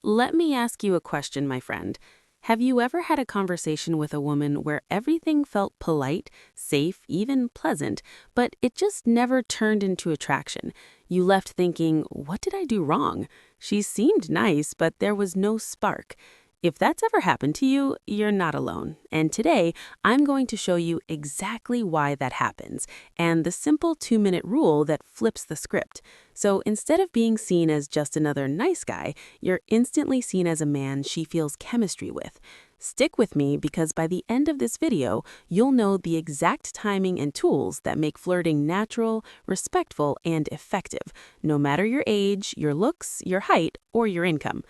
Let me ask you a question, my friend. Have you ever had a conversation with a woman where everything felt polite, safe, even pleasant, but it just never turned into attraction? You left thinking, what did I do wrong? She seemed nice, but there was no spark. If that's ever happened to you, you're not alone. And today, I'm going to show you exactly why that happens and the simple 2-minute rule that flips the script. So instead of being seen as just another nice guy, you're instantly seen as a man she feels chemistry with. Stick with me because by the end of this video, you'll know the exact timing and tools that make flirting natural, respectful, and effective, no matter your age, your looks, your height, or your income.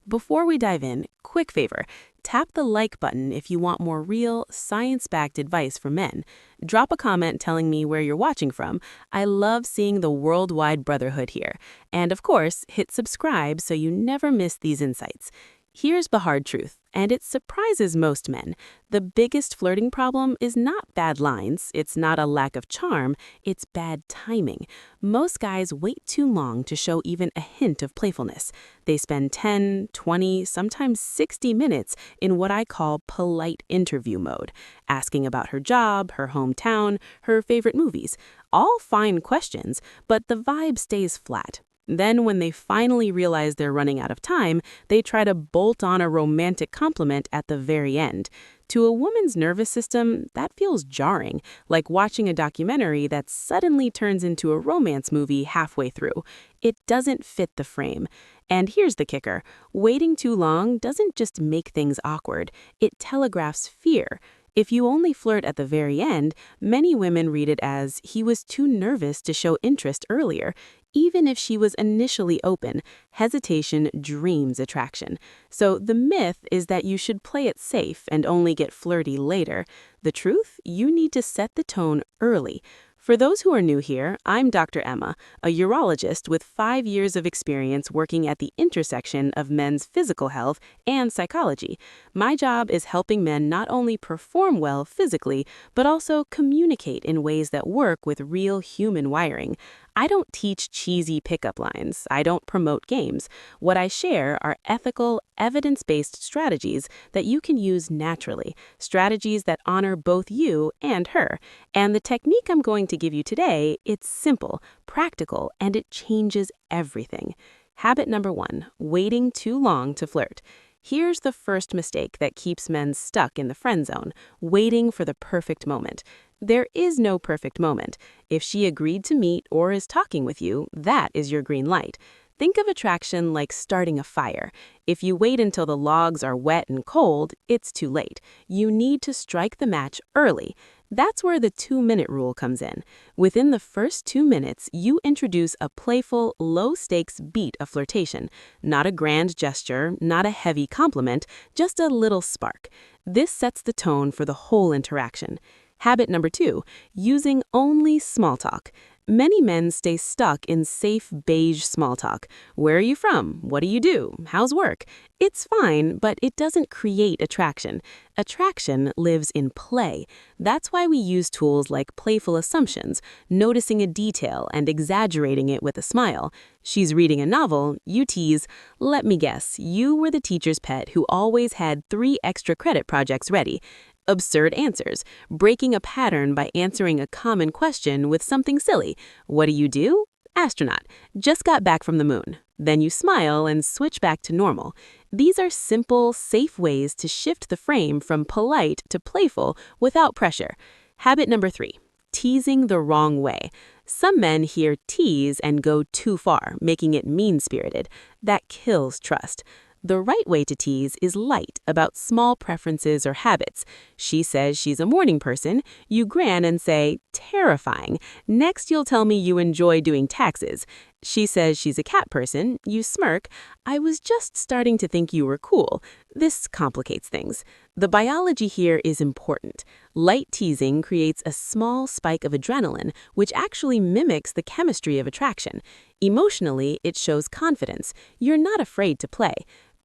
Before we dive in, quick favor, tap the like button if you want more real, science-backed advice for men. Drop a comment telling me where you're watching from. I love seeing the worldwide brotherhood here. And of course, hit subscribe so you never miss these insights. Here's the hard truth, and it surprises most men. The biggest flirting problem is not bad lines, it's not a lack of charm, it's bad timing. Most guys wait too long to show even a hint of playfulness. They spend 10, 20, sometimes 60 minutes in what I call polite interview mode, asking about her job, her hometown, her favorite movies. All fine questions, but the vibe stays flat. Then when they finally realize they're running out of time, they try to bolt on a romantic compliment at the very end. To a woman's nervous system, that feels jarring, like watching a documentary that suddenly turns into a romance movie halfway through. It doesn't fit the frame. And here's the kicker. Waiting too long doesn't just make things awkward. It telegraphs fear. If you only flirt at the very end, many women read it as he was too nervous to show interest earlier. Even if she was initially open, hesitation dreams attraction. So the myth is that you should play it safe and only get flirty later. The truth? You need to set the tone early. For those who are new here, I'm Dr. Emma, a urologist with 5 years of experience working at the intersection of men's physical health and psychology. My job is helping men not only perform well physically, but also communicate in ways that work with real human wiring. I don't teach cheesy pickup lines. I don't promote games. What I share are ethical, evidence-based strategies that you can use naturally, strategies that honor both you and her. And the technique I'm going to give you today, it's simple, practical, and it changes everything. Habit number 1, waiting too long to flirt. Here's the first mistake that keeps men stuck in the friend zone, waiting for the perfect moment. There is no perfect moment. If she agreed to meet or is talking with you, that is your green light. Think of attraction like starting a fire. If you wait until the logs are wet and cold, it's too late. You need to strike the match early. That's where the 2-minute rule comes in. Within the first 2 minutes, you introduce a playful, low-stakes beat of flirtation. Not a grand gesture, not a heavy compliment, just a little spark. This sets the tone for the whole interaction. Habit number 2, using only small talk. Many men stay stuck in safe beige small talk. Where are you from? What do you do? How's work? It's fine, but it doesn't create attraction. Attraction lives in play. That's why we use tools like playful assumptions, noticing a detail and exaggerating it with a smile. She's reading a novel, you tease, let me guess, you were the teacher's pet who always had 3 extra credit projects ready. Absurd answers, breaking a pattern by answering a common question with something silly. What do you do? Astronaut. Just got back from the moon. Then you smile and switch back to normal. These are simple, safe ways to shift the frame from polite to playful without pressure. Habit number 3, teasing the wrong way. Some men hear tease and go too far, making it mean-spirited. That kills trust. The right way to tease is light, about small preferences or habits. She says she's a morning person. You grin and say, terrifying. Next, you'll tell me you enjoy doing taxes. She says she's a cat person. You smirk. I was just starting to think you were cool. This complicates things. The biology here is important. Light teasing creates a small spike of adrenaline, which actually mimics the chemistry of attraction. Emotionally, it shows confidence. You're not afraid to play.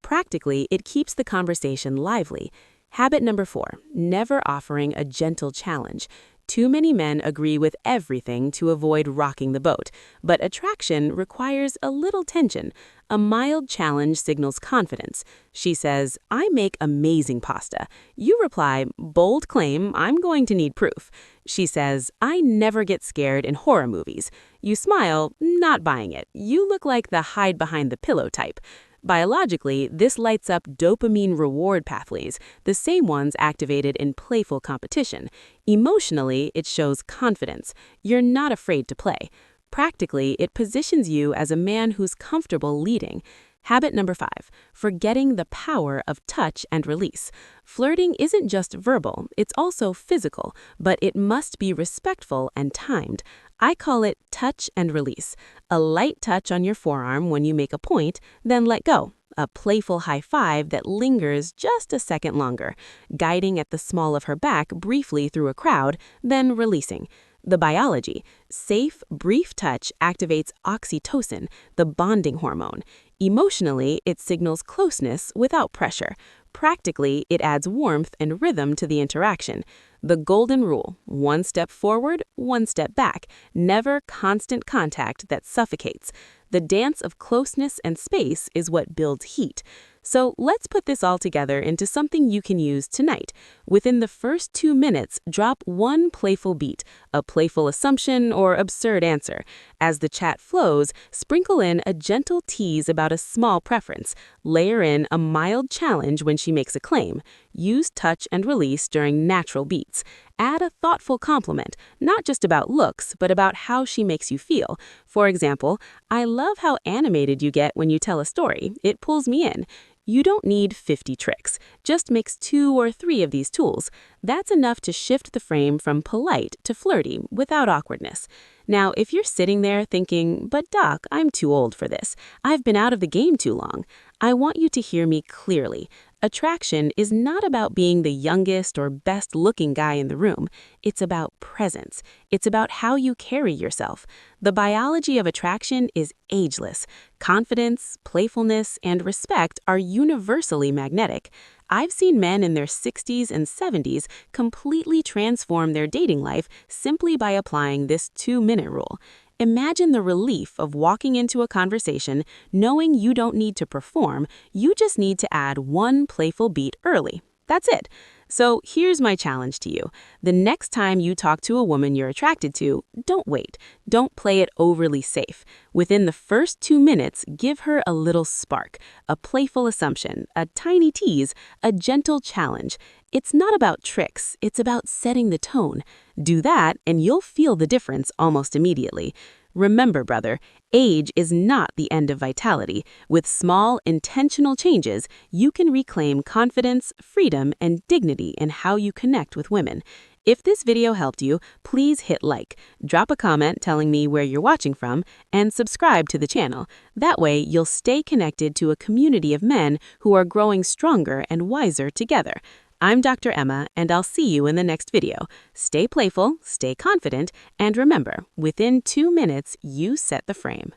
Practically, it keeps the conversation lively. Habit number 4, never offering a gentle challenge. Too many men agree with everything to avoid rocking the boat, but attraction requires a little tension. A mild challenge signals confidence. She says, "I make amazing pasta." You reply, "Bold claim, I'm going to need proof." She says, "I never get scared in horror movies." You smile, not buying it. You look like the hide behind the pillow type. Biologically, this lights up dopamine reward pathways, the same ones activated in playful competition. Emotionally, it shows confidence. You're not afraid to play. Practically, it positions you as a man who's comfortable leading. Habit number 5, forgetting the power of touch and release. Flirting isn't just verbal, it's also physical, but it must be respectful and timed. I call it touch and release. A light touch on your forearm when you make a point, then let go. A playful high five that lingers just a second longer. Guiding at the small of her back briefly through a crowd, then releasing. The biology. Safe, brief touch activates oxytocin, the bonding hormone. Emotionally, it signals closeness without pressure. Practically, it adds warmth and rhythm to the interaction. The golden rule: one step forward, one step back. Never constant contact that suffocates. The dance of closeness and space is what builds heat. So let's put this all together into something you can use tonight. Within the first 2 minutes, drop one playful beat, a playful assumption or absurd answer. As the chat flows, sprinkle in a gentle tease about a small preference. Layer in a mild challenge when she makes a claim. Use touch and release during natural beats. Add a thoughtful compliment, not just about looks, but about how she makes you feel. For example, "I love how animated you get when you tell a story. It pulls me in." You don't need 50 tricks. Just mix 2 or 3 of these tools. That's enough to shift the frame from polite to flirty without awkwardness. Now, if you're sitting there thinking, "But Doc, I'm too old for this. I've been out of the game too long," I want you to hear me clearly. Attraction is not about being the youngest or best-looking guy in the room. It's about presence. It's about how you carry yourself. The biology of attraction is ageless. Confidence, playfulness, and respect are universally magnetic. I've seen men in their 60s and 70s completely transform their dating life simply by applying this 2-minute rule. Imagine the relief of walking into a conversation knowing you don't need to perform, you just need to add one playful beat early. That's it. So here's my challenge to you. The next time you talk to a woman you're attracted to, don't wait. Don't play it overly safe. Within the first 2 minutes, give her a little spark, a playful assumption, a tiny tease, a gentle challenge. It's not about tricks, it's about setting the tone. Do that, and you'll feel the difference almost immediately. Remember, brother, age is not the end of vitality. With small, intentional changes, you can reclaim confidence, freedom, and dignity in how you connect with women. If this video helped you, please hit like, drop a comment telling me where you're watching from, and subscribe to the channel. That way, you'll stay connected to a community of men who are growing stronger and wiser together. I'm Dr. Emma, and I'll see you in the next video. Stay playful, stay confident, and remember, within 2 minutes, you set the frame.